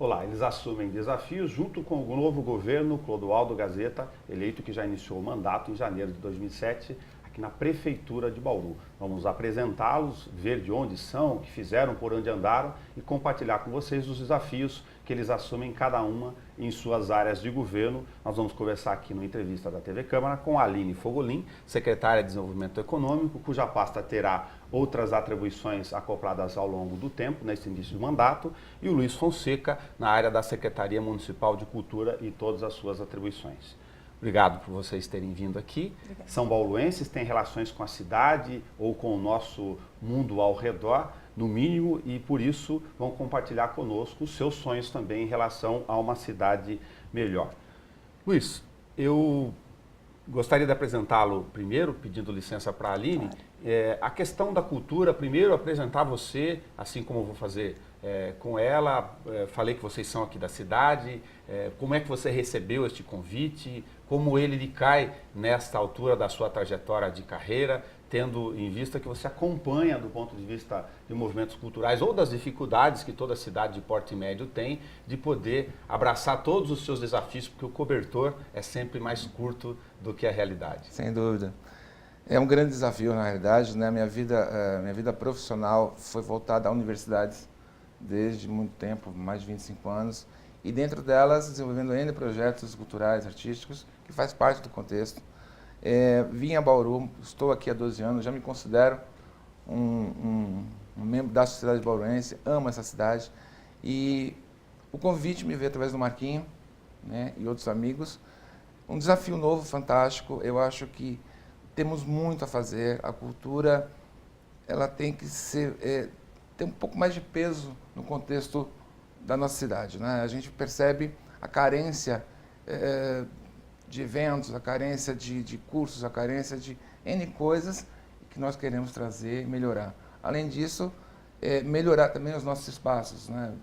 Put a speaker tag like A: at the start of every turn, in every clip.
A: Olá, eles assumem desafios junto com o novo governo Clodoaldo Gazeta, eleito que já iniciou o mandato em janeiro de 2007, aqui na Prefeitura de Bauru. Vamos apresentá-los, ver de onde são, o que fizeram, por onde andaram e compartilhar com vocês os desafios que eles assumem cada uma em suas áreas de governo. Nós vamos conversar aqui no entrevista da TV Câmara com a Aline Fogolin, secretária de Desenvolvimento Econômico, cuja pasta terá outras atribuições acopladas ao longo do tempo, nesse início de mandato, e o Luiz Fonseca, na área da Secretaria Municipal de Cultura e todas as suas atribuições. Obrigado por vocês terem vindo aqui. Obrigada. São bauruenses, têm relações com a cidade ou com o nosso mundo ao redor, no mínimo, e por isso vão compartilhar conosco os seus sonhos também em relação a uma cidade melhor. Luiz, eu gostaria de apresentá-lo primeiro, pedindo licença para a Aline. Claro. A questão da cultura, primeiro apresentar você, assim como eu vou fazer com ela. Falei que vocês são aqui da cidade, como é que você recebeu este convite, como ele lhe cai nesta altura da sua trajetória de carreira, tendo em vista que você acompanha do ponto de vista de movimentos culturais ou das dificuldades que toda cidade de porte médio tem de poder abraçar todos os seus desafios, porque o cobertor é sempre mais curto do que a realidade.
B: Sem dúvida. É um grande desafio, na realidade, né? Minha vida profissional foi voltada a universidades desde muito tempo, mais de 25 anos, e dentro delas desenvolvendo N projetos culturais, artísticos, que faz parte do contexto. Vim a Bauru, estou aqui há 12 anos, já me considero um membro da sociedade bauruense, amo essa cidade, e o convite me veio através do Marquinho, né, e outros amigos. Um desafio novo, fantástico. Eu acho que temos muito a fazer. A cultura, ela tem que ter um pouco mais de peso no contexto da nossa cidade, né? A gente percebe a carência de eventos, a carência de cursos, a carência de N coisas que nós queremos trazer e melhorar. Além disso, melhorar também os nossos espaços, né?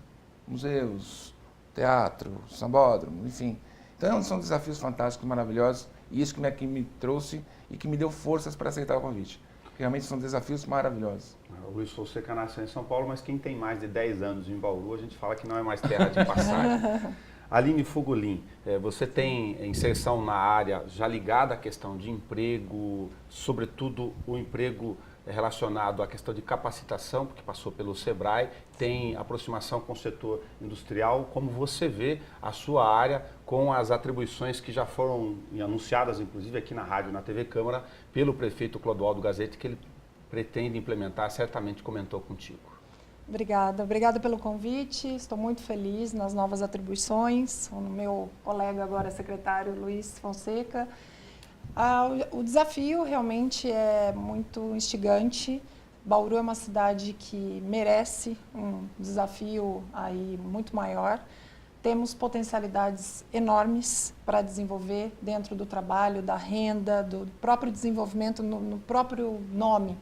B: Museus, teatro, sambódromo, enfim. Então, são desafios fantásticos, maravilhosos, e isso que me trouxe e que me deu forças para aceitar o convite. Realmente são desafios maravilhosos.
A: O Luiz Fonseca nasceu em São Paulo, mas quem tem mais de 10 anos em Bauru, a gente fala que não é mais terra de passagem. Aline Fogolin, você tem inserção na área já ligada à questão de emprego, sobretudo o emprego relacionado à questão de capacitação, porque passou pelo Sebrae, tem aproximação com o setor industrial. Como você vê a sua área com as atribuições que já foram anunciadas, inclusive aqui na rádio, na TV Câmara, pelo prefeito Clodoaldo Gazeta, que ele pretende implementar, certamente comentou contigo.
C: Obrigada pelo convite, estou muito feliz nas novas atribuições, o meu colega agora secretário Luiz Fonseca. O desafio realmente é muito instigante. Bauru é uma cidade que merece um desafio aí muito maior. Temos potencialidades enormes para desenvolver dentro do trabalho, da renda, do próprio desenvolvimento no próprio nome.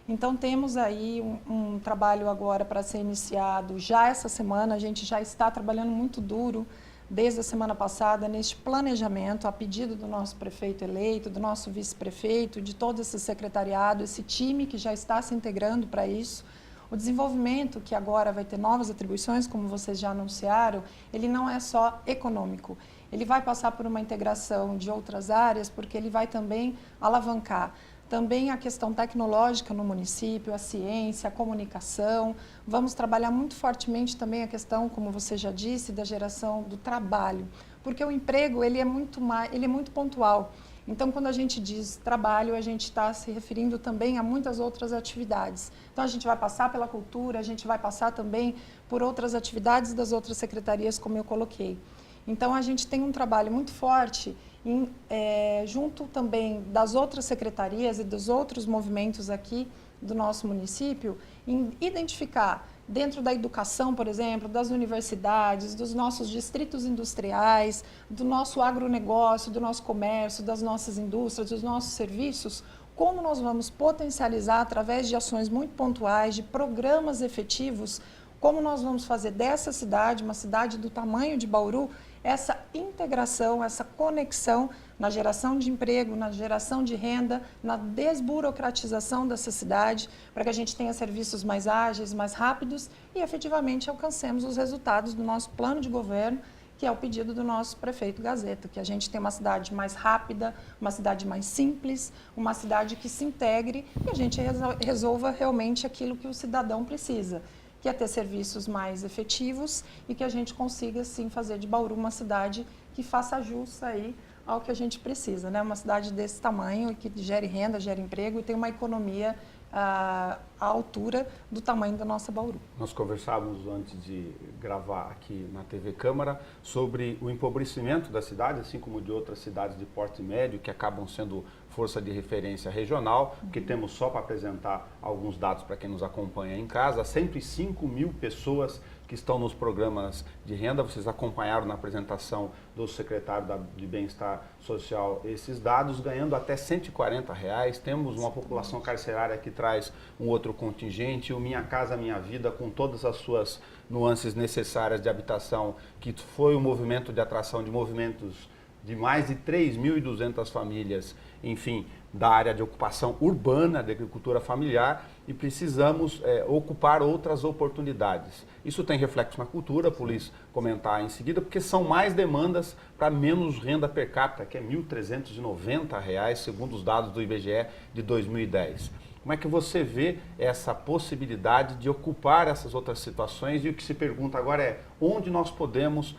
C: Então temos aí um trabalho agora para ser iniciado já essa semana. A gente já está trabalhando muito duro desde a semana passada neste planejamento, a pedido do nosso prefeito eleito, do nosso vice-prefeito, de todo esse secretariado, esse time que já está se integrando para isso. O desenvolvimento, que agora vai ter novas atribuições, como vocês já anunciaram, ele não é só econômico. Ele vai passar por uma integração de outras áreas, porque ele vai também alavancar também a questão tecnológica no município, a ciência, a comunicação. Vamos trabalhar muito fortemente também a questão, como você já disse, da geração do trabalho, porque o emprego ele é muito pontual. Então, quando a gente diz trabalho, a gente está se referindo também a muitas outras atividades. Então, a gente vai passar pela cultura, a gente vai passar também por outras atividades das outras secretarias, como eu coloquei. Então, a gente tem um trabalho muito forte junto também das outras secretarias e dos outros movimentos aqui do nosso município, em identificar dentro da educação, por exemplo, das universidades, dos nossos distritos industriais, do nosso agronegócio, do nosso comércio, das nossas indústrias, dos nossos serviços, como nós vamos potencializar através de ações muito pontuais, de programas efetivos, como nós vamos fazer dessa cidade, uma cidade do tamanho de Bauru, essa integração, essa conexão na geração de emprego, na geração de renda, na desburocratização dessa cidade, para que a gente tenha serviços mais ágeis, mais rápidos e efetivamente alcancemos os resultados do nosso plano de governo, que é o pedido do nosso prefeito Gazeta, que a gente tem uma cidade mais rápida, uma cidade mais simples, uma cidade que se integre e a gente resolva realmente aquilo que o cidadão precisa, que é ter serviços mais efetivos e que a gente consiga, sim, fazer de Bauru uma cidade que faça jus aí ao que a gente precisa, né? Uma cidade desse tamanho e que gere renda, gere emprego e tem uma economia à altura do tamanho da nossa Bauru.
A: Nós conversávamos antes de gravar aqui na TV Câmara sobre o empobrecimento da cidade, assim como de outras cidades de porte médio que acabam sendo força de referência regional, porque temos só para apresentar alguns dados para quem nos acompanha em casa, 105 mil pessoas que estão nos programas de renda. Vocês acompanharam na apresentação do secretário de Bem-Estar Social esses dados, ganhando até R$140. Temos uma população carcerária que traz um outro contingente, o Minha Casa Minha Vida, com todas as suas nuances necessárias de habitação, que foi um movimento de atração de movimentos de mais de 3.200 famílias, enfim, da área de ocupação urbana, de agricultura familiar, e precisamos ocupar outras oportunidades. Isso tem reflexo na cultura, por isso comentar em seguida, porque são mais demandas para menos renda per capita, que é R$ 1.390, segundo os dados do IBGE de 2010. Como é que você vê essa possibilidade de ocupar essas outras situações? E o que se pergunta agora é onde nós podemos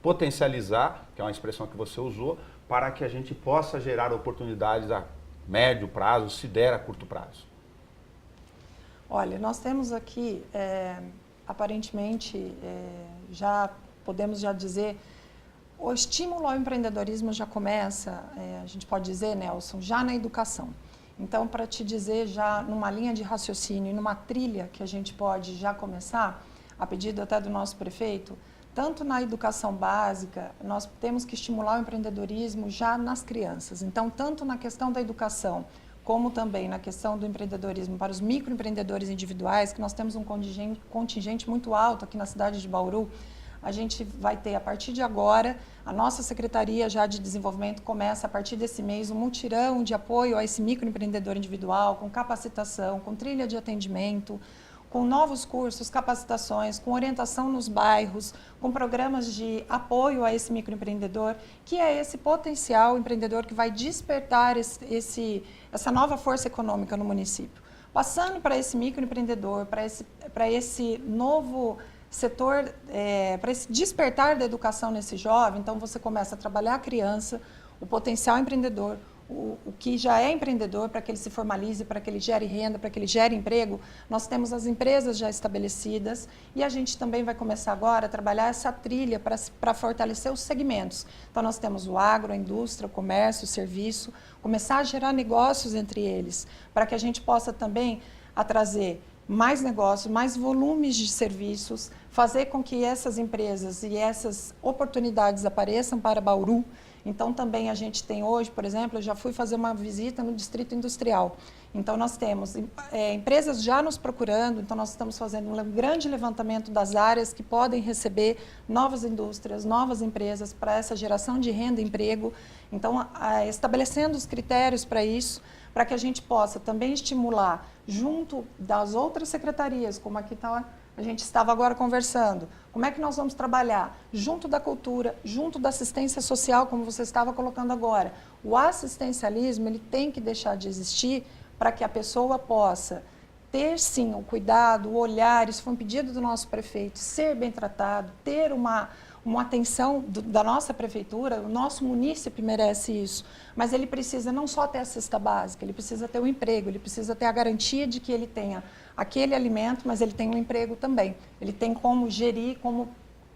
A: potencializar, que é uma expressão que você usou, para que a gente possa gerar oportunidades a médio prazo, se der a curto prazo?
C: Olha, nós temos aqui, aparentemente, já podemos dizer, o estímulo ao empreendedorismo já começa, a gente pode dizer, Nelson, já na educação. Então, para te dizer, já numa linha de raciocínio e numa trilha que a gente pode já começar, a pedido até do nosso prefeito, tanto na educação básica, nós temos que estimular o empreendedorismo já nas crianças. Então, tanto na questão da educação, como também na questão do empreendedorismo para os microempreendedores individuais, que nós temos um contingente muito alto aqui na cidade de Bauru. A gente vai ter, a partir de agora, a nossa Secretaria já de Desenvolvimento começa, a partir desse mês, um mutirão de apoio a esse microempreendedor individual, com capacitação, com trilha de atendimento, com novos cursos, capacitações, com orientação nos bairros, com programas de apoio a esse microempreendedor, que é esse potencial empreendedor que vai despertar essa nova força econômica no município. Passando para esse microempreendedor, para esse novo setor, para esse despertar da educação nesse jovem, então você começa a trabalhar a criança, o potencial empreendedor, o que já é empreendedor, para que ele se formalize, para que ele gere renda, para que ele gere emprego. Nós temos as empresas já estabelecidas e a gente também vai começar agora a trabalhar essa trilha para fortalecer os segmentos. Então nós temos o agro, a indústria, o comércio, o serviço, começar a gerar negócios entre eles, para que a gente possa também trazer mais negócios, mais volumes de serviços, fazer com que essas empresas e essas oportunidades apareçam para Bauru. Então, também a gente tem hoje, por exemplo, eu já fui fazer uma visita no Distrito Industrial. Então, nós temos empresas já nos procurando, então nós estamos fazendo um grande levantamento das áreas que podem receber novas indústrias, novas empresas para essa geração de renda e emprego. Então, estabelecendo os critérios para isso, para que a gente possa também estimular, junto das outras secretarias, como aqui a gente estava agora conversando, como é que nós vamos trabalhar junto da cultura, junto da assistência social, como você estava colocando agora. O assistencialismo, ele tem que deixar de existir para que a pessoa possa ter, sim, o cuidado, o olhar, isso foi um pedido do nosso prefeito, ser bem tratado, ter uma atenção da nossa prefeitura, o nosso munícipe merece isso, mas ele precisa não só ter a cesta básica, ele precisa ter o emprego, ele precisa ter a garantia de que ele tenha aquele alimento, mas ele tem um emprego também, ele tem como gerir, como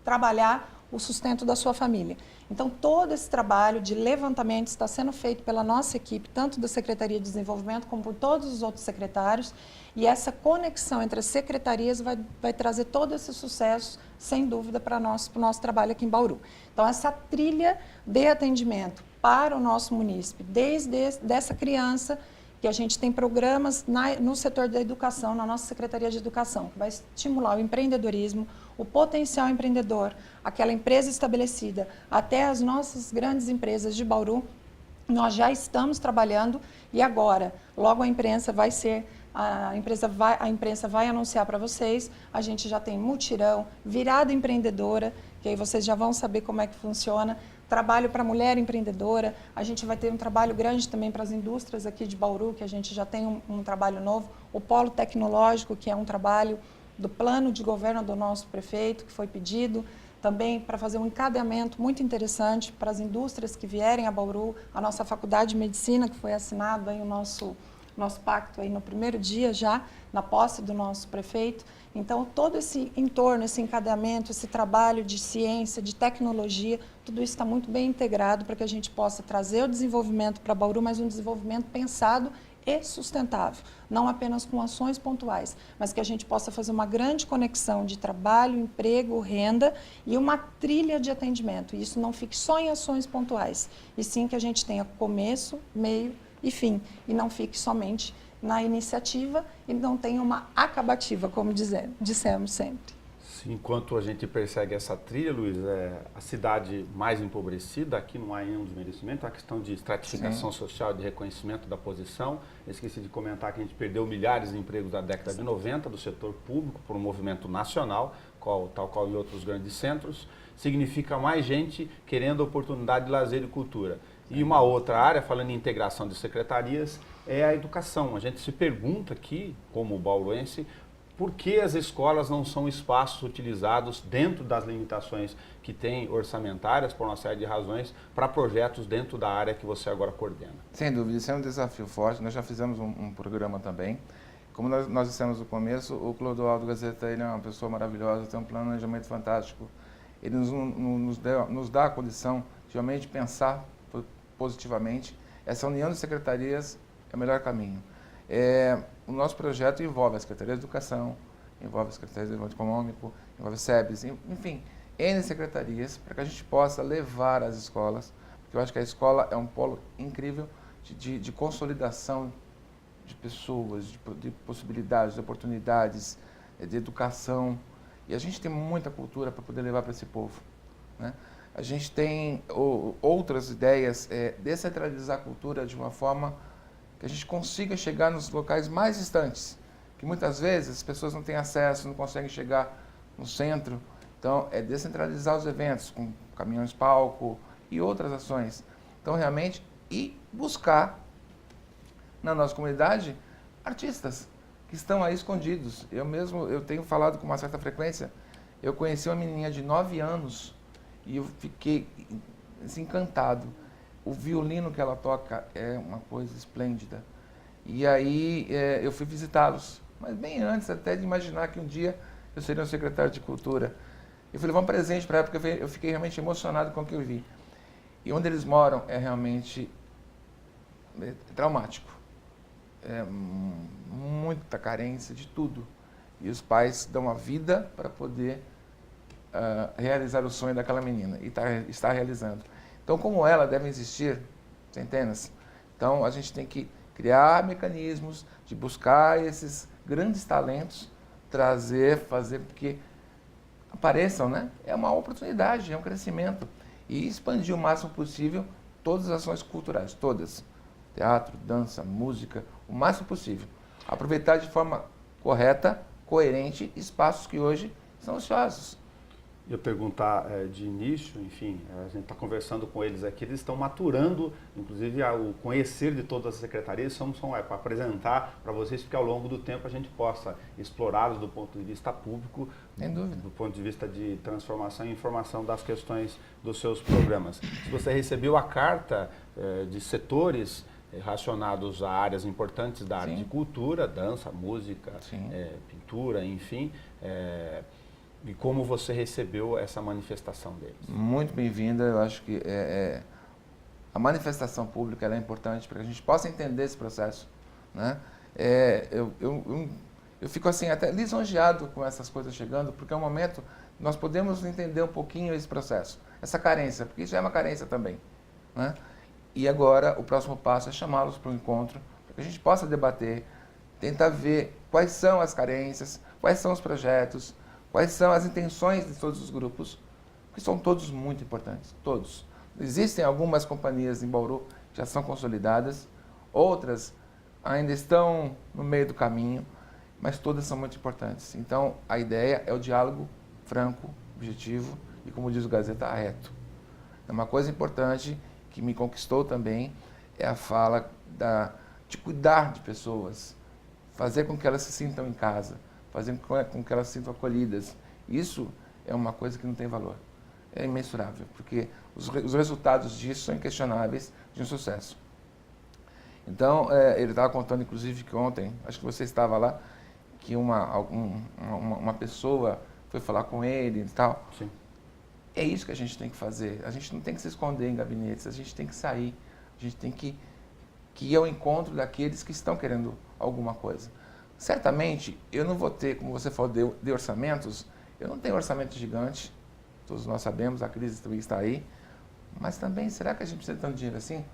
C: trabalhar o sustento da sua família. Então, todo esse trabalho de levantamento está sendo feito pela nossa equipe, tanto da Secretaria de Desenvolvimento como por todos os outros secretários, e essa conexão entre as secretarias vai trazer todo esse sucesso, sem dúvida, para o nosso trabalho aqui em Bauru. Então, essa trilha de atendimento para o nosso munícipe, desde dessa criança, que a gente tem programas no setor da educação, na nossa Secretaria de Educação, que vai estimular o empreendedorismo, o potencial empreendedor, aquela empresa estabelecida, até as nossas grandes empresas de Bauru, Nós já estamos trabalhando e agora, logo a imprensa vai ser, a imprensa vai anunciar para vocês, a gente já tem mutirão, virada empreendedora, que aí vocês já vão saber como é que funciona, trabalho para mulher empreendedora, a gente vai ter um trabalho grande também para as indústrias aqui de Bauru, que a gente já tem um trabalho novo, o Polo Tecnológico, que é um trabalho do plano de governo do nosso prefeito, que foi pedido, também para fazer um encadeamento muito interessante para as indústrias que vierem a Bauru, a nossa Faculdade de Medicina, que foi assinado aí o nosso pacto aí no primeiro dia já, na posse do nosso prefeito. Então, todo esse entorno, esse encadeamento, esse trabalho de ciência, de tecnologia, tudo isso está muito bem integrado para que a gente possa trazer o desenvolvimento para Bauru, mas um desenvolvimento pensado e sustentável, não apenas com ações pontuais, mas que a gente possa fazer uma grande conexão de trabalho, emprego, renda e uma trilha de atendimento. E isso não fique só em ações pontuais, e sim que a gente tenha começo, meio e fim, e não fique somente na iniciativa e não tenha uma acabativa, como dissemos sempre.
A: Enquanto a gente persegue essa trilha, Luiz, a cidade mais empobrecida, aqui não há nenhum desmerecimento, é uma questão de estratificação social, de reconhecimento da posição. Eu esqueci de comentar que a gente perdeu milhares de empregos da década de 90 do setor público por um movimento nacional, tal qual em outros grandes centros. Significa mais gente querendo oportunidade de lazer e cultura. E uma outra área, falando em integração de secretarias, é a educação. A gente se pergunta aqui, como bauruense, por que as escolas não são espaços utilizados dentro das limitações que tem orçamentárias, por uma série de razões, para projetos dentro da área que você agora coordena?
B: Sem dúvida, isso é um desafio forte. Nós já fizemos um programa também. Como nós dissemos no começo, o Clodoaldo Gazeta ele é uma pessoa maravilhosa, tem um planejamento fantástico. Ele nos dá a condição de realmente pensar positivamente. Essa união de secretarias é o melhor caminho. O nosso projeto envolve a Secretaria de Educação, envolve a Secretaria de Desenvolvimento Econômico, envolve a SEBS, enfim, N secretarias, para que a gente possa levar às escolas, porque eu acho que a escola é um polo incrível de consolidação de pessoas, de possibilidades, de oportunidades, de educação, e a gente tem muita cultura para poder levar para esse povo, né? A gente tem outras ideias, descentralizar a cultura de uma forma que a gente consiga chegar nos locais mais distantes, que muitas vezes as pessoas não têm acesso, não conseguem chegar no centro. Então, é descentralizar os eventos com caminhões-palco e outras ações. Então, realmente, e buscar na nossa comunidade artistas que estão aí escondidos. Eu tenho falado com uma certa frequência, eu conheci uma menininha de 9 anos e eu fiquei assim, encantado. O violino que ela toca é uma coisa esplêndida. E aí eu fui visitá-los, mas bem antes até de imaginar que um dia eu seria um secretário de cultura. Eu fui levar um presente para ela, porque eu fiquei realmente emocionado com o que eu vi. E onde eles moram é realmente traumático. É muita carência de tudo. E os pais dão a vida para poder realizar o sonho daquela menina. E está realizando. Então, como ela, devem existir centenas. Então, a gente tem que criar mecanismos de buscar esses grandes talentos, fazer com que apareçam, né? É uma oportunidade, é um crescimento. E expandir o máximo possível todas as ações culturais, todas. Teatro, dança, música, o máximo possível. Aproveitar de forma correta, coerente, espaços que hoje são ociosos.
A: Eu perguntar de início, enfim, a gente está conversando com eles aqui, eles estão maturando, inclusive o conhecer de todas as secretarias, são para apresentar para vocês, porque ao longo do tempo a gente possa explorá-los do ponto de vista público, do ponto de vista de transformação e informação das questões dos seus programas. Se você recebeu a carta de setores relacionados a áreas importantes da área de cultura, dança, música, pintura, enfim, e como você recebeu essa manifestação deles? Muito
B: bem-vinda. Eu acho que a manifestação pública é importante para que a gente possa entender esse processo, né? Eu fico assim até lisonjeado com essas coisas chegando, porque é um momento que nós podemos entender um pouquinho esse processo, essa carência, porque isso é uma carência também, né? E agora o próximo passo é chamá-los para o encontro, para que a gente possa debater, tentar ver quais são as carências, quais são os projetos, quais são as intenções de todos os grupos, que são todos muito importantes, todos. Existem algumas companhias em Bauru já são consolidadas, outras ainda estão no meio do caminho, mas todas são muito importantes. Então, a ideia é o diálogo franco, objetivo e, como diz o Gazeta, reto. É uma coisa importante que me conquistou também, é a fala de cuidar de pessoas, fazer com que elas se sintam em casa, fazer com que elas se sintam acolhidas. Isso é uma coisa que não tem valor. É imensurável, porque os resultados disso são inquestionáveis de um sucesso. Então, ele estava contando, inclusive, que ontem, acho que você estava lá, que uma pessoa foi falar com ele e tal.
A: Sim.
B: É isso que a gente tem que fazer. A gente não tem que se esconder em gabinetes, a gente tem que sair, a gente tem que ir ao encontro daqueles que estão querendo alguma coisa. Certamente, eu não vou ter, como você falou, de orçamentos, eu não tenho orçamento gigante, todos nós sabemos, a crise também está aí, mas também, será que a gente precisa de tanto dinheiro assim?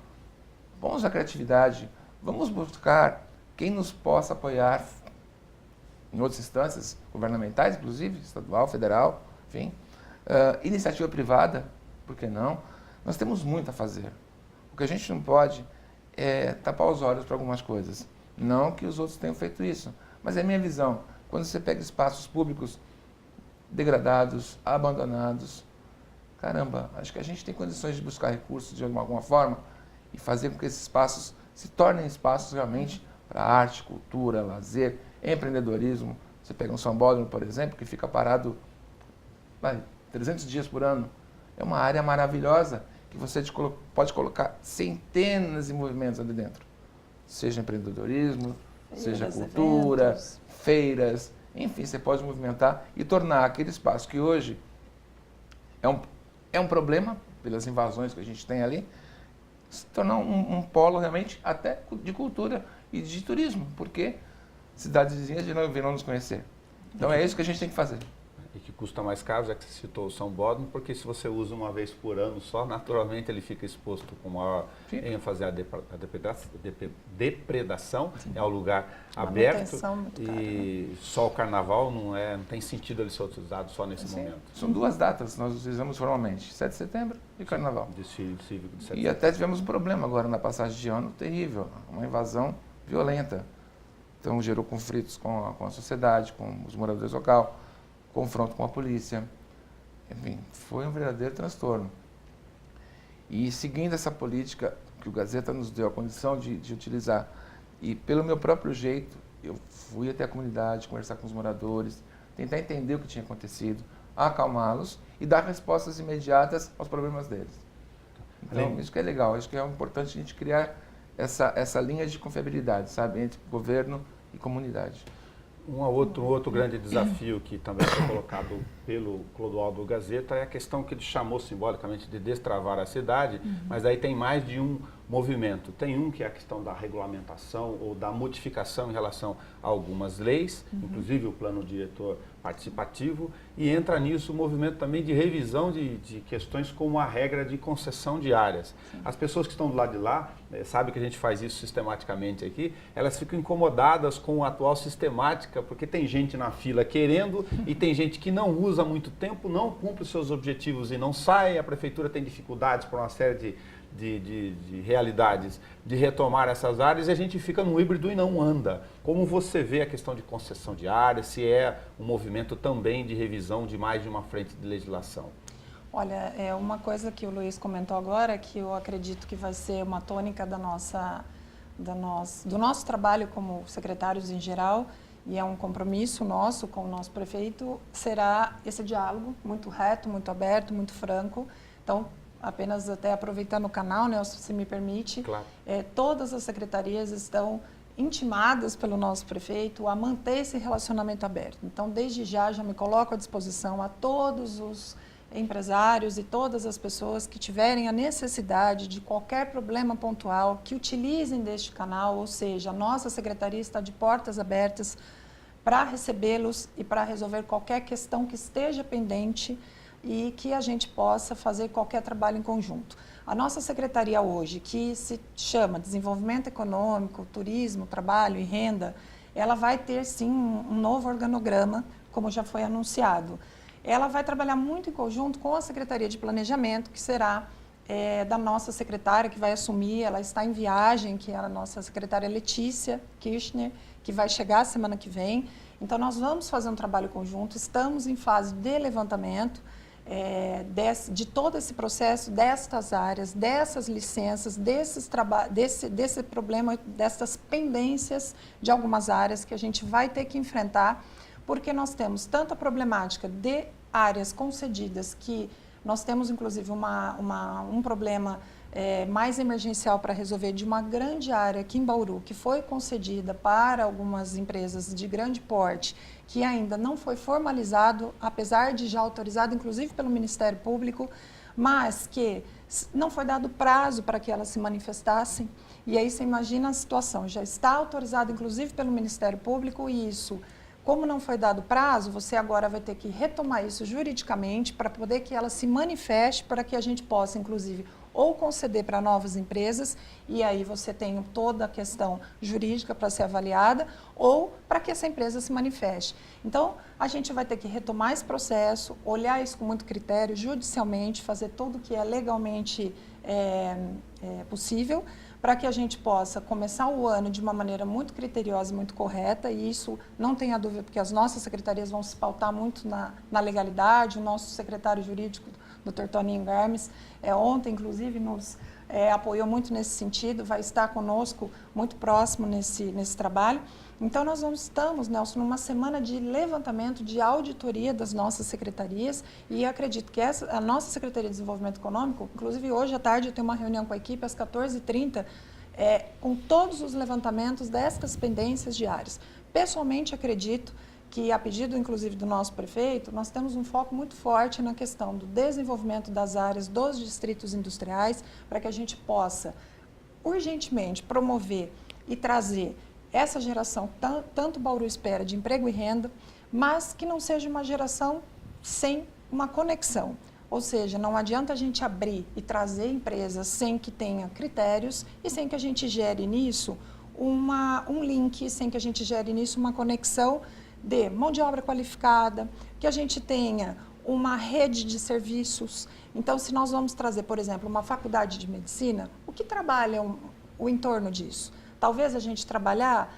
B: Vamos usar a criatividade, vamos buscar quem nos possa apoiar em outras instâncias governamentais, inclusive, estadual, federal, enfim. Iniciativa privada, por que não? Nós temos muito a fazer. O que a gente não pode é tapar os olhos para algumas coisas. Não que os outros tenham feito isso, mas é a minha visão. Quando você pega espaços públicos degradados, abandonados, caramba, acho que a gente tem condições de buscar recursos de alguma forma e fazer com que esses espaços se tornem espaços realmente para arte, cultura, lazer, empreendedorismo. Você pega um sambódromo, por exemplo, que fica parado 300 dias por ano. É uma área maravilhosa que você pode colocar centenas de movimentos ali dentro. Seja empreendedorismo, seja cultura, eventos, feiras, enfim, você pode movimentar e tornar aquele espaço que hoje é um problema, pelas invasões que a gente tem ali, se tornar um polo realmente até de cultura e de turismo, porque cidades vizinhas virão nos conhecer. Então é isso que a gente tem que fazer.
A: E que custa mais caro, já que você citou o sambódromo, porque se você usa uma vez por ano só, naturalmente ele fica exposto com maior ênfase à depredação, sim, é um lugar aberto e só o carnaval não tem sentido ele ser utilizado só nesse momento.
B: São duas datas, nós utilizamos formalmente, 7 de setembro e carnaval.
A: Desfile cívico de 7 de
B: setembro. E até tivemos um problema agora na passagem de ano terrível, uma invasão violenta. Então gerou conflitos com a sociedade, com os moradores locais, confronto com a polícia, enfim, foi um verdadeiro transtorno. E seguindo essa política que o Gazeta nos deu a condição de utilizar, e pelo meu próprio jeito, eu fui até a comunidade, conversar com os moradores, tentar entender o que tinha acontecido, acalmá-los e dar respostas imediatas aos problemas deles. Então, isso que é legal, acho que é importante a gente criar essa linha de confiabilidade, sabe, entre governo e comunidade.
A: Um outro grande desafio que também foi colocado pelo Clodoaldo Gazeta é a questão que ele chamou simbolicamente de destravar a cidade, mas aí tem mais de um movimento. Tem um que é a questão da regulamentação ou da modificação em relação a algumas leis, inclusive o plano diretor participativo, e entra nisso o movimento também de revisão de questões como a regra de concessão de áreas. Sim. As pessoas que estão do lado de lá, sabem que a gente faz isso sistematicamente aqui, elas ficam incomodadas com a atual sistemática, porque tem gente na fila querendo e tem gente que não usa há muito tempo, não cumpre os seus objetivos e não sai, a prefeitura tem dificuldades por uma série de realidades de retomar essas áreas e a gente fica no híbrido e não anda. Como você vê a questão de concessão de áreas, se é um movimento também de revisão de mais de uma frente de legislação?
C: Olha, é uma coisa que o Luiz comentou agora, que eu acredito que vai ser uma tônica do nosso trabalho como secretários em geral, e é um compromisso nosso com o nosso prefeito, será esse diálogo muito reto, muito aberto, muito franco. Então, apenas até aproveitando o canal, né, se me permite,
A: claro.
C: Todas as secretarias estão intimadas pelo nosso prefeito a manter esse relacionamento aberto. Então, desde já me coloco à disposição a todos os empresários e todas as pessoas que tiverem a necessidade de qualquer problema pontual, que utilizem deste canal, ou seja, a nossa secretaria está de portas abertas para recebê-los e para resolver qualquer questão que esteja pendente e que a gente possa fazer qualquer trabalho em conjunto. A nossa secretaria hoje, que se chama Desenvolvimento Econômico, Turismo, Trabalho e Renda, ela vai ter sim um novo organograma, como já foi anunciado. Ela vai trabalhar muito em conjunto com a Secretaria de Planejamento, que será da nossa secretária que vai assumir, ela está em viagem, que é a nossa secretária Letícia Kirchner, que vai chegar semana que vem. Então, nós vamos fazer um trabalho conjunto, estamos em fase de levantamento de todo esse processo, destas áreas, dessas licenças, desse problema, dessas pendências de algumas áreas que a gente vai ter que enfrentar, porque nós temos tanta problemática de áreas concedidas que nós temos, inclusive, um problema mais emergencial para resolver de uma grande área aqui em Bauru, que foi concedida para algumas empresas de grande porte, que ainda não foi formalizado, apesar de já autorizado, inclusive pelo Ministério Público, mas que não foi dado prazo para que elas se manifestassem. E aí você imagina a situação, já está autorizado, inclusive pelo Ministério Público, e isso... Como não foi dado prazo, você agora vai ter que retomar isso juridicamente para poder que ela se manifeste, para que a gente possa, inclusive, ou conceder para novas empresas, e aí você tem toda a questão jurídica para ser avaliada, ou para que essa empresa se manifeste. Então, a gente vai ter que retomar esse processo, olhar isso com muito critério, judicialmente, fazer tudo o que é legalmente possível, para que a gente possa começar o ano de uma maneira muito criteriosa e muito correta, e isso não tenha dúvida, porque as nossas secretarias vão se pautar muito na legalidade. O nosso secretário jurídico, Dr. Toninho Garmes, ontem, inclusive, nos apoiou muito nesse sentido, vai estar conosco muito próximo nesse trabalho. Então, nós estamos, Nelson, numa semana de levantamento, de auditoria das nossas secretarias, e acredito que a nossa Secretaria de Desenvolvimento Econômico, inclusive hoje à tarde eu tenho uma reunião com a equipe às 14h30, com todos os levantamentos destas pendências diárias. Pessoalmente, acredito que, a pedido inclusive do nosso prefeito, nós temos um foco muito forte na questão do desenvolvimento das áreas dos distritos industriais, para que a gente possa urgentemente promover e trazer essa geração, tanto Bauru espera, de emprego e renda, mas que não seja uma geração sem uma conexão. Ou seja, não adianta a gente abrir e trazer empresas sem que tenha critérios e sem que a gente gere nisso um link, sem que a gente gere nisso uma conexão de mão de obra qualificada, que a gente tenha uma rede de serviços. Então, se nós vamos trazer, por exemplo, uma faculdade de medicina, o que trabalha o entorno disso? Talvez a gente trabalhar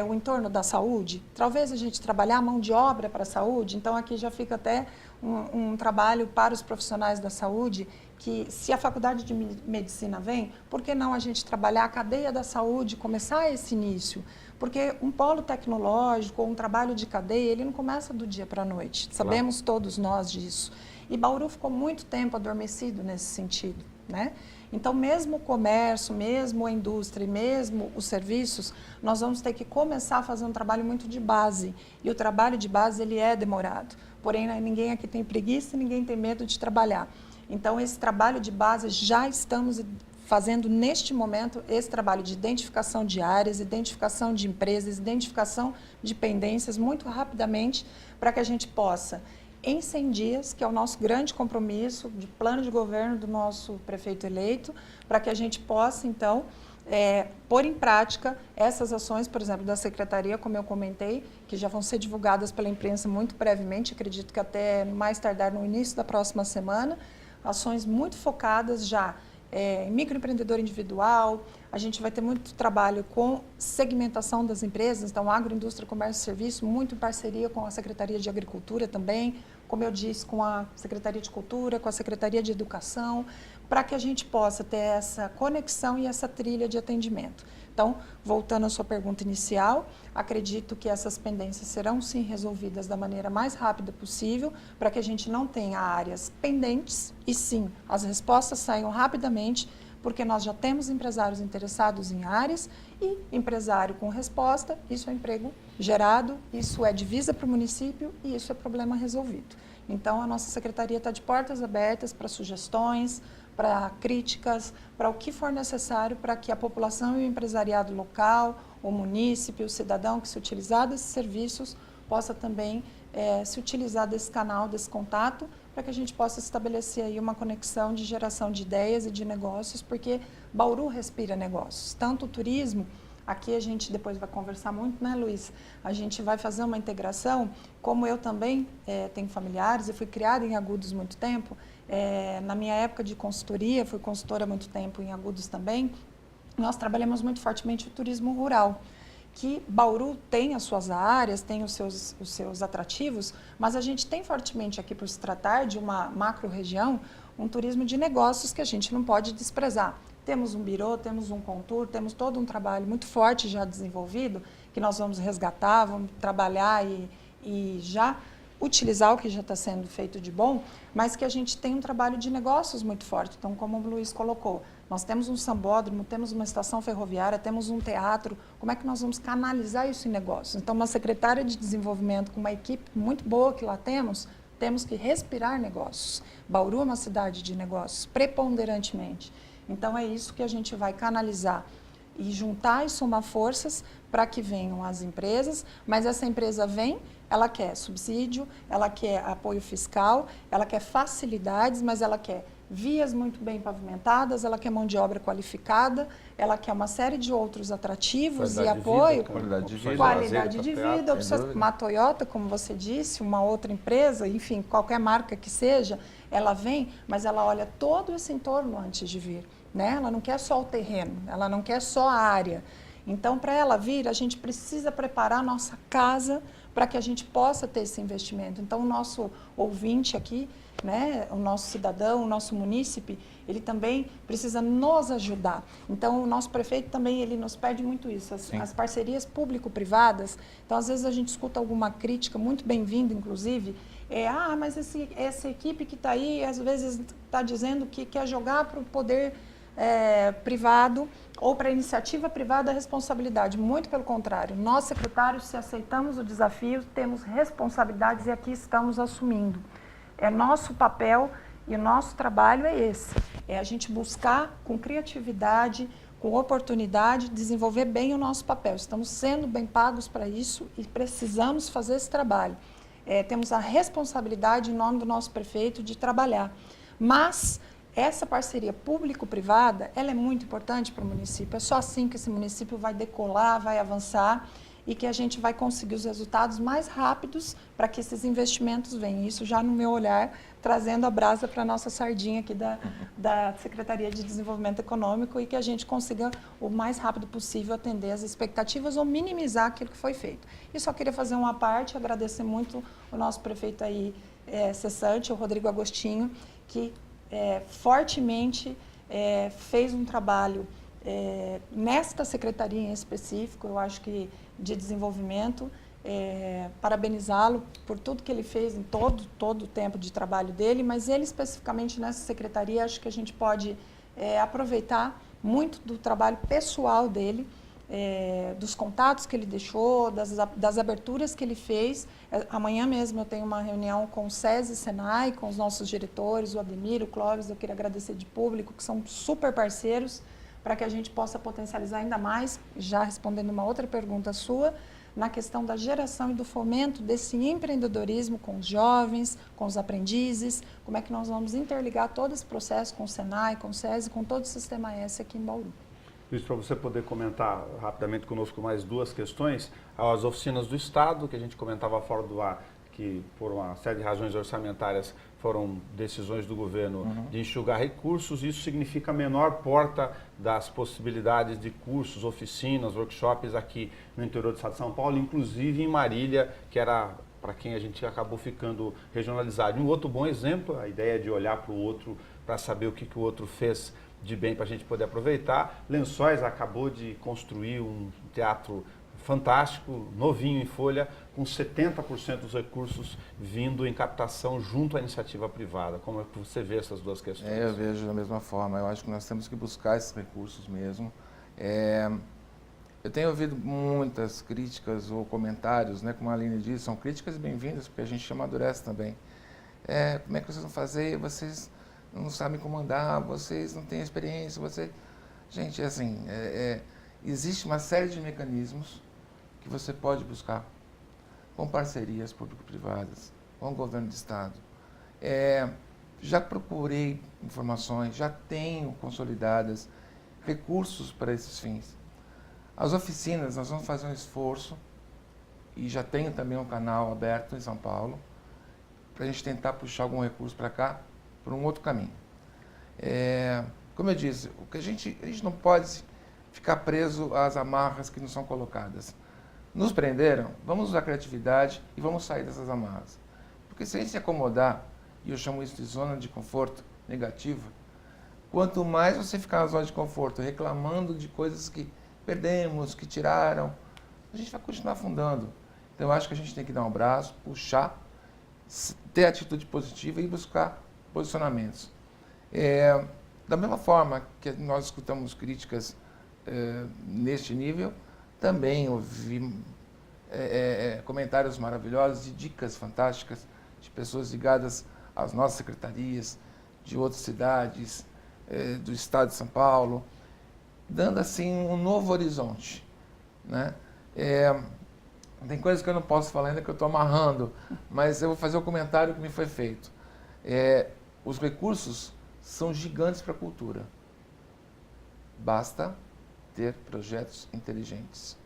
C: o entorno da saúde, talvez a gente trabalhar a mão de obra para a saúde. Então, aqui já fica até um trabalho para os profissionais da saúde, que se a faculdade de medicina vem, por que não a gente trabalhar a cadeia da saúde, começar esse início? Porque um polo tecnológico ou um trabalho de cadeia, ele não começa do dia para a noite. Sabemos todos nós disso. E Bauru ficou muito tempo adormecido nesse sentido, né? Então, mesmo o comércio, mesmo a indústria e mesmo os serviços, nós vamos ter que começar a fazer um trabalho muito de base. E o trabalho de base, ele é demorado. Porém, ninguém aqui tem preguiça e ninguém tem medo de trabalhar. Então, esse trabalho de base já estamos fazendo neste momento, esse trabalho de identificação de áreas, identificação de empresas, identificação de pendências muito rapidamente, para que a gente possa, em 100 dias, que é o nosso grande compromisso de plano de governo do nosso prefeito eleito, para que a gente possa, então, pôr em prática essas ações, por exemplo, da Secretaria, como eu comentei, que já vão ser divulgadas pela imprensa muito brevemente, acredito que até mais tardar no início da próxima semana, ações muito focadas já em microempreendedor individual. A gente vai ter muito trabalho com segmentação das empresas, então agroindústria, comércio e serviço, muito em parceria com a Secretaria de Agricultura também, como eu disse, com a Secretaria de Cultura, com a Secretaria de Educação, para que a gente possa ter essa conexão e essa trilha de atendimento. Então, voltando à sua pergunta inicial, acredito que essas pendências serão sim resolvidas da maneira mais rápida possível, para que a gente não tenha áreas pendentes e sim, as respostas saiam rapidamente, porque nós já temos empresários interessados em áreas e empresário com resposta, isso é emprego gerado, isso é divisa para o município e isso é problema resolvido. Então, a nossa secretaria está de portas abertas para sugestões, para críticas, para o que for necessário para que a população e o empresariado local, o munícipe, o cidadão que se utilizar desses serviços, possa também se utilizar desse canal, desse contato, para que a gente possa estabelecer aí uma conexão de geração de ideias e de negócios, porque Bauru respira negócios. Tanto o turismo, aqui a gente depois vai conversar muito, né, Luiz? A gente vai fazer uma integração, como eu também tenho familiares, eu fui criada em Agudos muito tempo, Na minha época de consultoria, fui consultora há muito tempo em Agudos também, nós trabalhamos muito fortemente o turismo rural, que Bauru tem as suas áreas, tem os seus atrativos, mas a gente tem fortemente aqui, por se tratar de uma macro-região, um turismo de negócios que a gente não pode desprezar. Temos um birô, temos um contour, temos todo um trabalho muito forte já desenvolvido, que nós vamos resgatar, vamos trabalhar e já utilizar o que já está sendo feito de bom, mas que a gente tem um trabalho de negócios muito forte. Então, como o Luiz colocou, nós temos um sambódromo, temos uma estação ferroviária, temos um teatro. Como é que nós vamos canalizar isso em negócios? Então, uma secretária de desenvolvimento com uma equipe muito boa que lá temos que respirar negócios. Bauru é uma cidade de negócios, preponderantemente. Então, é isso que a gente vai canalizar e juntar e somar forças para que venham as empresas, mas essa empresa vem, ela quer subsídio, ela quer apoio fiscal, ela quer facilidades, mas ela quer vias muito bem pavimentadas, ela quer mão de obra qualificada, ela quer uma série de outros atrativos e apoio.
B: Qualidade de vida.
C: Qualidade de vida, uma Toyota, como você disse, uma outra empresa, enfim, qualquer marca que seja, ela vem, mas ela olha todo esse entorno antes de vir, né? Ela não quer só o terreno, ela não quer só a área. Então, para ela vir, a gente precisa preparar a nossa casa para que a gente possa ter esse investimento. Então, o nosso ouvinte aqui, né, o nosso cidadão, o nosso munícipe, ele também precisa nos ajudar. Então, o nosso prefeito também, ele nos pede muito isso, as parcerias público-privadas. Então, às vezes a gente escuta alguma crítica, muito bem-vinda, inclusive, mas essa equipe que está aí, às vezes está dizendo que quer jogar para o poder privado ou para a iniciativa privada a responsabilidade. Muito pelo contrário, nós, secretários, se aceitamos o desafio, temos responsabilidades e aqui estamos assumindo. É nosso papel e o nosso trabalho é esse, é a gente buscar com criatividade, com oportunidade, desenvolver bem o nosso papel. Estamos sendo bem pagos para isso e precisamos fazer esse trabalho. Temos a responsabilidade, em nome do nosso prefeito, de trabalhar. Mas essa parceria público-privada, ela é muito importante para o município. É só assim que esse município vai decolar, vai avançar e que a gente vai conseguir os resultados mais rápidos para que esses investimentos venham. Isso já no meu olhar, trazendo a brasa para a nossa sardinha aqui da Secretaria de Desenvolvimento Econômico e que a gente consiga o mais rápido possível atender as expectativas ou minimizar aquilo que foi feito. E só queria fazer uma parte, agradecer muito o nosso prefeito aí, cessante, o Rodrigo Agostinho, que fortemente fez um trabalho nesta secretaria em específico, eu acho que de desenvolvimento, parabenizá-lo por tudo que ele fez em todo o tempo de trabalho dele, mas ele especificamente nessa secretaria, acho que a gente pode aproveitar muito do trabalho pessoal dele, dos contatos que ele deixou, das aberturas que ele fez. Amanhã mesmo eu tenho uma reunião com o SESI e Senai, com os nossos diretores, o Ademir, o Clóvis, eu queria agradecer de público, que são super parceiros, para que a gente possa potencializar ainda mais, já respondendo uma outra pergunta sua, na questão da geração e do fomento desse empreendedorismo com os jovens, com os aprendizes, como é que nós vamos interligar todo esse processo com o Senai, com o SESI, com todo o Sistema S aqui em Bauru.
A: Luiz, para você poder comentar rapidamente conosco mais duas questões, as oficinas do Estado, que a gente comentava fora do ar, que por uma série de razões orçamentárias foram decisões do governo de enxugar recursos, isso significa menor porta das possibilidades de cursos, oficinas, workshops aqui no interior do estado de São Paulo, inclusive em Marília, que era para quem a gente acabou ficando regionalizado. E um outro bom exemplo, a ideia de olhar para o outro, para saber o que o outro fez de bem para a gente poder aproveitar. Lençóis acabou de construir um teatro fantástico, novinho em folha, com 70% dos recursos vindo em captação junto à iniciativa privada. Como é que você vê essas duas questões?
B: Eu vejo da mesma forma. Eu acho que nós temos que buscar esses recursos mesmo. Eu tenho ouvido muitas críticas ou comentários, né, como a Aline disse, são críticas bem-vindas, porque a gente amadurece também. Como é que vocês vão fazer? Vocês não sabem comandar, vocês não têm experiência, Gente, assim, existe uma série de mecanismos que você pode buscar com parcerias público-privadas, com o governo do Estado. Já procurei informações, já tenho consolidadas recursos para esses fins. As oficinas, nós vamos fazer um esforço, e já tenho também um canal aberto em São Paulo, para a gente tentar puxar algum recurso para cá, por um outro caminho. Como eu disse, a gente não pode ficar preso às amarras que nos são colocadas. Nos prenderam, vamos usar a criatividade e vamos sair dessas amarras. Porque se a gente se acomodar, e eu chamo isso de zona de conforto negativa, quanto mais você ficar na zona de conforto reclamando de coisas que perdemos, que tiraram, a gente vai continuar afundando. Então eu acho que a gente tem que dar um abraço, puxar, ter atitude positiva e buscar posicionamentos. Da mesma forma que nós escutamos críticas neste nível, também ouvi comentários maravilhosos e dicas fantásticas de pessoas ligadas às nossas secretarias, de outras cidades, do estado de São Paulo, dando assim um novo horizonte, né? Tem coisas que eu não posso falar ainda que eu estou amarrando, mas eu vou fazer o comentário que me foi feito. Os recursos são gigantes para a cultura. Basta ter projetos inteligentes.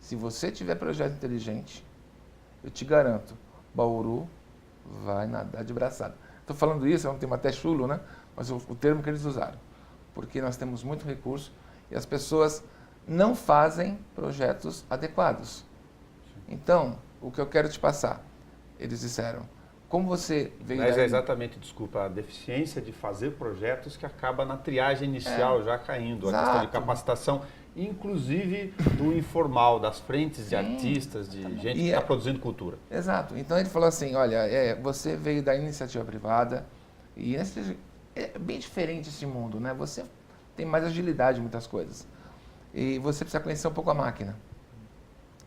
B: Se você tiver projeto inteligente, eu te garanto, Bauru vai nadar de braçada. Estou falando isso, é um tema até chulo, né? Mas o termo que eles usaram. Porque nós temos muito recurso e as pessoas não fazem projetos adequados. Então, o que eu quero te passar, eles disseram, como você veio...
A: Mas é exatamente, desculpa, a deficiência de fazer projetos que acaba na triagem inicial já caindo,
B: exato.
A: A questão de capacitação, inclusive do informal, das frentes de artistas, de gente que está produzindo cultura.
B: Exato. Então ele falou assim, olha, você veio da iniciativa privada e é bem diferente esse mundo, né? Você tem mais agilidade em muitas coisas e você precisa conhecer um pouco a máquina.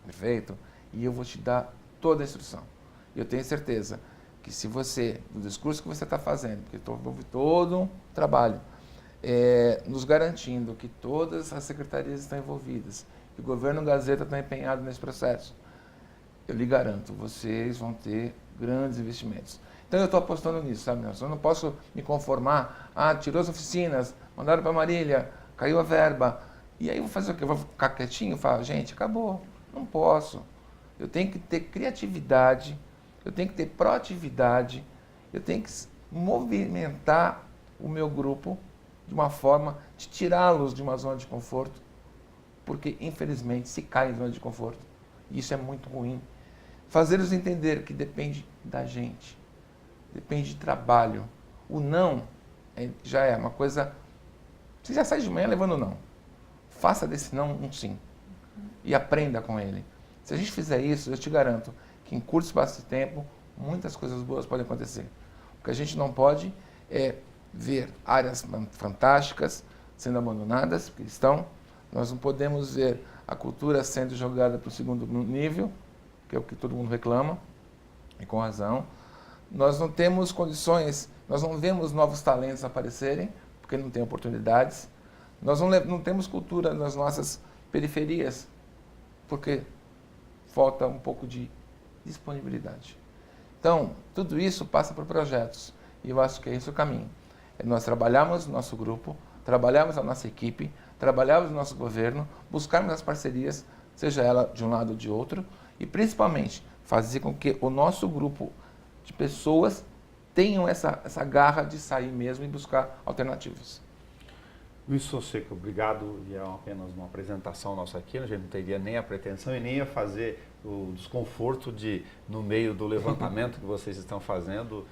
B: Perfeito? E eu vou te dar toda a instrução. Eu tenho certeza que se você, no discurso que você está fazendo, porque houve todo um trabalho, nos garantindo que todas as secretarias estão envolvidas, que o governo Gazeta está empenhado nesse processo, eu lhe garanto, vocês vão ter grandes investimentos. Então eu estou apostando nisso, sabe, Nelson? Eu não posso me conformar, tirou as oficinas, mandaram para Marília, caiu a verba, e aí eu vou fazer o quê? Eu vou ficar quietinho e falar, gente, acabou, não posso. Eu tenho que ter criatividade, eu tenho que ter proatividade, eu tenho que movimentar o meu grupo de uma forma de tirá-los de uma zona de conforto, porque, infelizmente, se cai em zona de conforto, e isso é muito ruim. Fazer-los entender que depende da gente, depende de trabalho. O não já é uma coisa... Você já sai de manhã levando não. Faça desse não um sim, e aprenda com ele. Se a gente fizer isso, eu te garanto que em curto espaço de tempo, muitas coisas boas podem acontecer. O que a gente não pode é ver áreas fantásticas sendo abandonadas, porque estão. Nós não podemos ver a cultura sendo jogada para o segundo nível, que é o que todo mundo reclama, e com razão. Nós não temos condições, nós não vemos novos talentos aparecerem, porque não tem oportunidades. Nós não temos cultura nas nossas periferias, porque falta um pouco de disponibilidade. Então, tudo isso passa por projetos, e eu acho que é esse o caminho. Nós trabalhamos no nosso grupo, trabalhamos a nossa equipe, trabalhamos no nosso governo, buscarmos as parcerias, seja ela de um lado ou de outro, e principalmente fazer com que o nosso grupo de pessoas tenham essa garra de sair mesmo e buscar alternativas.
A: Luiz Fonseca, obrigado. E é apenas uma apresentação nossa aqui, a gente não teria nem a pretensão e nem ia fazer o desconforto de, no meio do levantamento que vocês estão fazendo,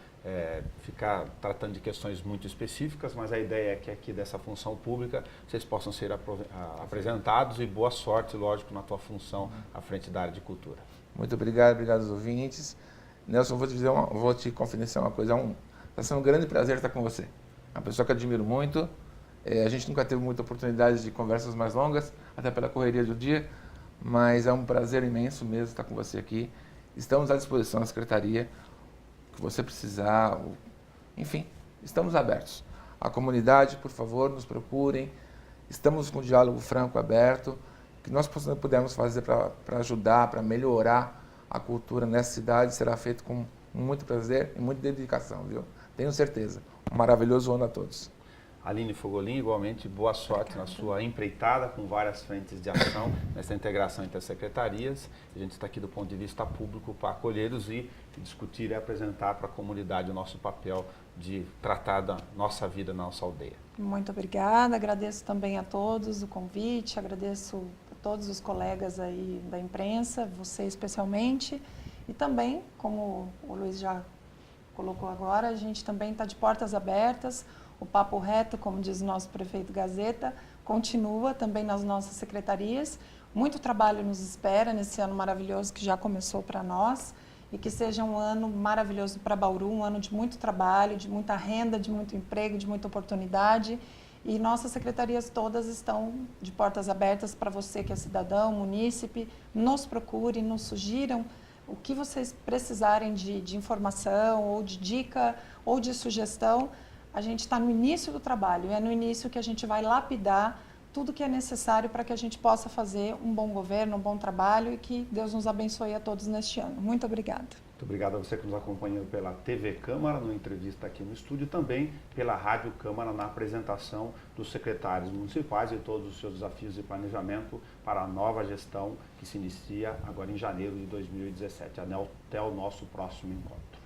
A: ficar tratando de questões muito específicas, mas a ideia é que aqui dessa função pública vocês possam ser apresentados e boa sorte, lógico, na tua função à frente da área de cultura.
B: Muito obrigado aos ouvintes. Nelson, vou te confidenciar uma coisa, está sendo um grande prazer estar com você. É uma pessoa que eu admiro muito. A gente nunca teve muita oportunidade de conversas mais longas, até pela correria do dia, mas é um prazer imenso mesmo estar com você aqui. Estamos à disposição da Secretaria, o que você precisar, enfim, estamos abertos. A comunidade, por favor, nos procurem, estamos com um diálogo franco, aberto, o que nós pudermos fazer para ajudar, para melhorar a cultura nessa cidade, será feito com muito prazer e muita dedicação, viu? Tenho certeza. Um maravilhoso ano a todos.
A: Aline Fogolin, igualmente, boa sorte na sua empreitada com várias frentes de ação nessa integração entre as secretarias. A gente está aqui do ponto de vista público para acolhê-los e discutir e apresentar para a comunidade o nosso papel de tratar da nossa vida, na nossa aldeia.
C: Muito obrigada, agradeço também a todos o convite, agradeço a todos os colegas aí da imprensa, você especialmente, e também, como o Luiz já colocou agora, a gente também está de portas abertas, o papo reto, como diz o nosso prefeito Gazeta, continua também nas nossas secretarias. Muito trabalho nos espera nesse ano maravilhoso que já começou para nós e que seja um ano maravilhoso para Bauru, um ano de muito trabalho, de muita renda, de muito emprego, de muita oportunidade. E nossas secretarias todas estão de portas abertas para você que é cidadão, munícipe, nos procure, nos sugiram o que vocês precisarem de informação ou de dica ou de sugestão. A gente está no início do trabalho e é no início que a gente vai lapidar tudo que é necessário para que a gente possa fazer um bom governo, um bom trabalho e que Deus nos abençoe a todos neste ano. Muito obrigada.
A: Muito obrigado a você que nos acompanhou pela TV Câmara, no entrevista aqui no estúdio, e também pela Rádio Câmara, na apresentação dos secretários municipais e todos os seus desafios de planejamento para a nova gestão que se inicia agora em janeiro de 2017. Até o nosso próximo encontro.